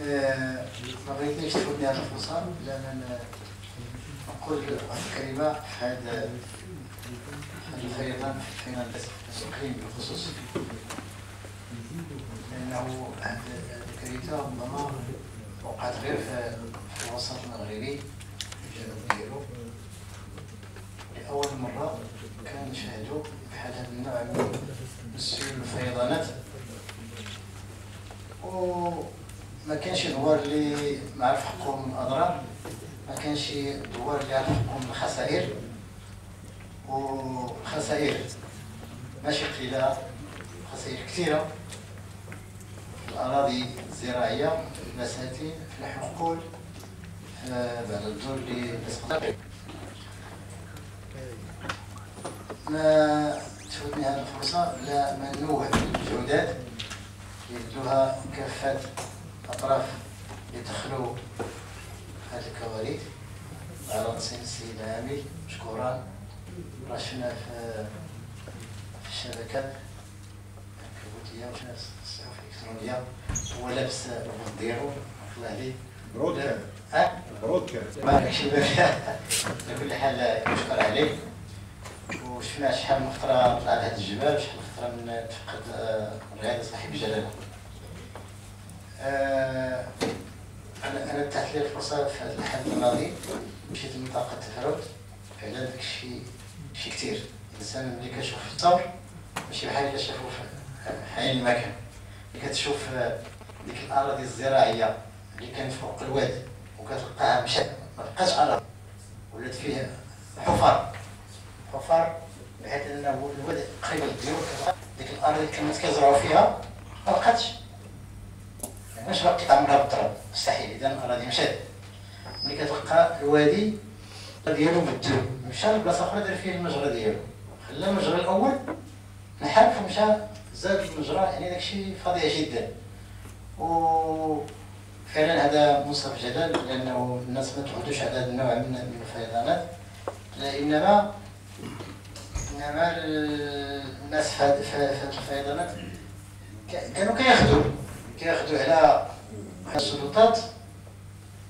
ما بغيتنيش تفوتني هذه الفرصة بلا ما نقول واحد الكلمة في هذا الفيضان في الإقليم بالخصوص، لأنه هذه الكارثة ربما وقعت غير في الوسط المغربي في الجنوب ديالو. لأول مرة كنشاهدوا بحال هذا النوع من السيول الفيضانات، وما كانش دوار اللي ما عرف حقهم من الاضرار، ما كانش دوار اللي عرف حقهم من الخسائر، وخسائر ماشي قليله، خسائر كثيره في الاراضي الزراعيه، في البساتين، في الحقول، في بعض الدور اللي سقطت. ما تفوتني هذه الفرصه بلا ما نوه بالجهودات يبدوها كافة أطراف يدخلوا هذه الكوارث، على رأسهم السيد العامل مشكورا. راشنا في الشبكات الكبوتية وشنا في الصحف الإلكترونية، هو لابس الربط ديالو الله عليه برودكاست ما كاينش على كل حال يشكر عليه. وشفنا شحال من خطرة طلع لهاد الجبال، شحال من خطرة من تفقد الرياضة صاحب الجلالة. أنا تحت لي الفرصة في هذا الحد الماضي مشيت لمنطقة التفرد، فعلا داك الشيء شي كثير. الإنسان ملي كتشوف في الثور ماشي بحال اللي شافو في عين المكان، ملي كتشوف ديك الأراضي الزراعية اللي كانت فوق الواد وكتلقاها مشات ما بقاش أراضي، ولات فيه حفر بحيث أنه الواد قريب للديور، ديك الأراضي اللي كانت كيزرعوا فيها ما بقاتش، ماش باقي قطعه منها بالتراب مستحيل. اذا الاراضي مشات، ملي كتلقى الوادي ديالو مبدل مشى لبلاصه اخرى دار فيه المجرى ديالو، خلى المجرى الاول نحرف ومشى زاد المجرى، يعني داكشي فظيع جدا. وفعلا هذا منصف جدل، لانه الناس ما تعودوش على هذا النوع من الفيضانات، انما الناس في هذه الفيضانات كانوا كياخذوا على السلطات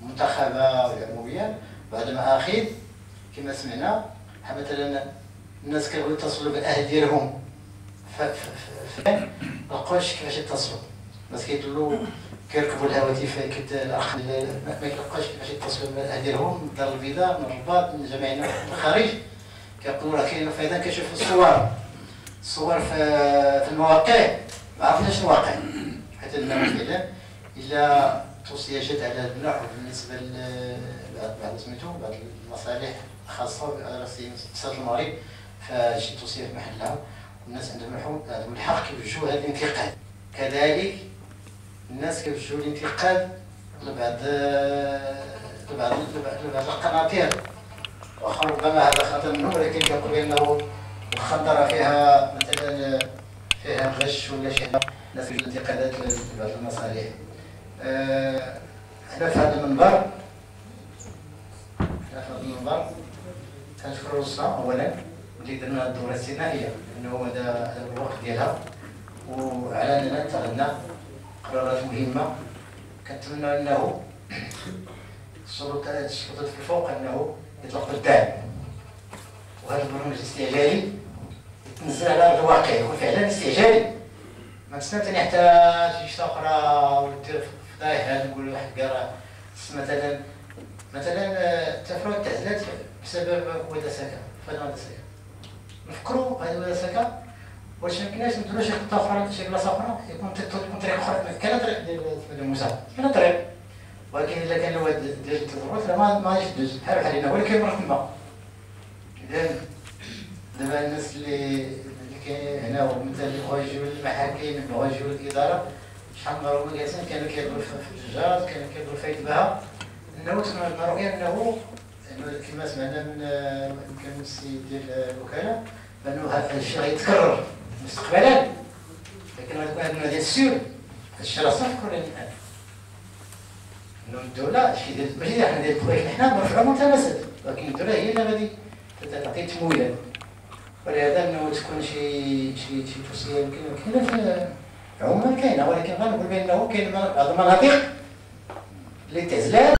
المنتخبه والعموميه بعد مآخذ كما سمعنا. مثلا الناس كيبغيو يتصلوا بالاهل ديالهم ما لقاوش كيفاش يتصلوا، الناس كيدلوا كيركبوا الهواتف الارقام ما كيلقاوش كيفاش يتصلوا بالاهل ديالهم من الدار البيضاء، من الرباط، من جميع من الخارج. كيقولوا راه كاين فايده، كيشوفوا الصور في المواقع، ما عرفناش الواقع حتى انه فعلا الا توصيه جات على هذا النوع بالنسبه لبعض سميتو بعض المصالح الخاصه على اقتصاد المغرب، فشي توصيه في محلها، والناس عندهم الحق كيوجهوا هذا الانتقاد. كذلك الناس كيوجهوا الانتقاد لبعض القناطير، واخا ربما هذا خطا منهم، ولكن كنقول بانه الخطره فيها مثلا فيها غش ولا شي حاجه، الناس كيوجهوا الانتقادات لبعض المصالح. حنا في هذا المنبر كنشكر الوسطى اولا اللي درنا هذه الدوره الاستثنائيه، لانه هذا الوقت ديالها وعلاننا اتخذنا قرارات مهمه. كنتمنى انه السلطات في الفوق انه يطلق الدعم، وهذا البرنامج الاستعجالي يتنزل على ارض الواقع، يكون فعلا استعجالي، ما تسنى ثاني حتى شي اخرى ودير فضايح. نقول واحد قال مثلا التفرد تعزلات بسبب ودا سكا، فضل سكا نفكروا هذه ودا سكا، واش ميمكناش نديرو شي خطه اخرى، شي بلاصه اخرى يكون طريق اخرى. كاين طريق ديال موسى، كاين طريق، ولكن اذا كان الواد ديال التفرد راه ما غاديش تدوز بحال هنا، ولكن مرة تما. اذا دابا الناس اللي كاينين هنا ومثلا اللي بغاو يجيو للمحاكم، اللي بغاو يجيو للاداره، شحال من ضروري جالسين كانوا كيهضروا في الدجاج، كانوا كيهضروا في يتباهى، انه تكون عندنا رؤيه انه كما سمعنا من السيد ديال الوكاله بانه هذا الشيء غيتكرر مستقبلا، لكن غتكون عندنا ديال السيول. هذا الشيء راه صافي كلنا الان انه الدوله شي ديال ماشي حنا ديال الكويت، حنا مرفوعه ملتمسات، ولكن الدوله هي اللي غادي تعطي تمويلات. ولهذا انه تكون شي توصيه يمكن كاينه في عموما كاينه، ولكن غنقول بانه كاين بعض المناطق اللي تعزلات